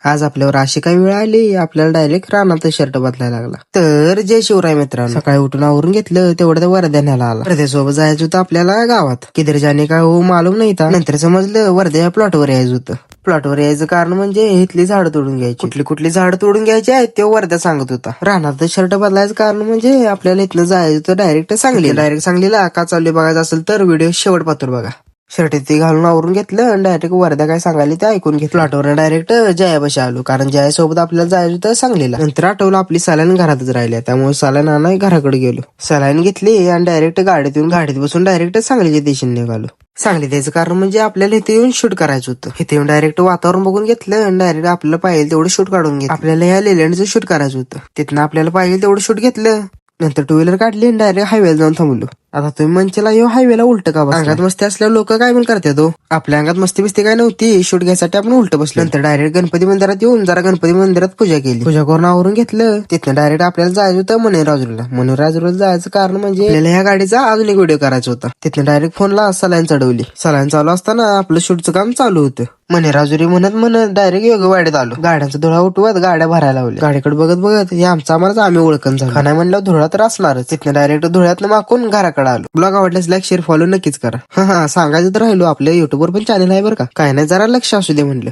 आज आपल्यावर अशी काही वेळ आली आपल्याला डायरेक्ट रानात शर्ट बदलायला लागला. तर जय शिवराय मित्रांनो, सकाळी उठून आवरून घेतलं तेवढं वर्ध्या न्यायला आला. वर्ध्यासोबत जायचं होतं आपल्याला गावात. किधर जाणे का हो मालूम नाही था. नंतर समजलं वर्ध्या प्लॉटवर यायचं होतं. प्लॉटवर यायचं कारण म्हणजे इथली झाडं तोडून घ्यायची. कुठली झाडं तोडून घ्यायची आहेत ते वर्ध्या सांगत होता. रानात शर्ट बदलायचं कारण म्हणजे आपल्याला इथनं जायचं होतं डायरेक्ट सांगलीला. का चालू बघायचं असेल तर व्हिडिओ शेवट पातूर बघा. शर्ट ते घालून आवरून घेतलं आणि डायरेक्ट वर्ध्या काय सांगायला ते ऐकून घेतलं. प्लॉटवर डायरेक्ट जयापाशी आलो कारण जयासोबत आपल्याला जायचं होतं सांगलीला. नंतर आठवलं आपली सलाईन घरातच राहिल्या, त्यामुळे सलाईन आणाय घराकडे गेलो. सलाईन घेतली आणि डायरेक्ट गाडीत बसून डायरेक्ट सांगलीच्या दिशेने निघालो. सांगली द्यायचं कारण म्हणजे आपल्याला इथे येऊन शूट करायचं होतं. इथे येऊन डायरेक्ट वातावरण बघून घेतलं आणि डायरेक्ट आपल्याला पाहिजे तेवढं शूट काढून घेतलं. आपल्याला या लेलँडचं शूट करायचं होतं. तिथनं आपल्याला पाहिजे तेवढं शूट घेतलं. नंतर टू व्हीलर काढली आणि डायरेक्ट हायवेला जाऊन थांबलो. आता तुम्ही म्हणचेला यो हायवेला उलट का बसला? अंगात मस्ती असल्यावर लोक काय पण करतात हो. आपल्या अंगात मस्ती बिस्ती काय नव्हती. शूट घ्यायसाठी आपण उलट बसलो. नंतर डायरेक्ट गणपती मंदिरात येऊन जरा गणपती मंदिरात पूजा केली. पूजा करून आवरून घेतलं. तिथनं डायरेक्ट आपल्याला जायचं होतं मनेराजुरीला जायचं कारण म्हणजे आपल्याला ह्या गाडीचा अजून एक व्हिडिओ करायचा होता. तिथनं डायरेक्ट फोनला सलाईन चढवली. सलाईन चालू असताना आपलं शूटचं काम चालू होतं. मनेराजुरी म्हणत डायरेक्ट योगवाडीत आलो. गाड्यांचा धुळा उठवत गाड्या भरायला लावल्या. गाडीकडे बघत हे आमचं आम्हालाच आम्ही ओळखून झालो. नाही म्हणलं धुळा तर असणारच. तिथनं डायरेक्ट धुळ्यातनं माकून घराकडे आलो. ब्लॉग आवडल्यास लाईक शेअर फॉलो नक्कीच करा. हा सांगायचं तर राहिलो आपल्या युट्यूबवर पण चॅनल आहे बरं का. काय नाही जरा लक्ष असू दे म्हणलं.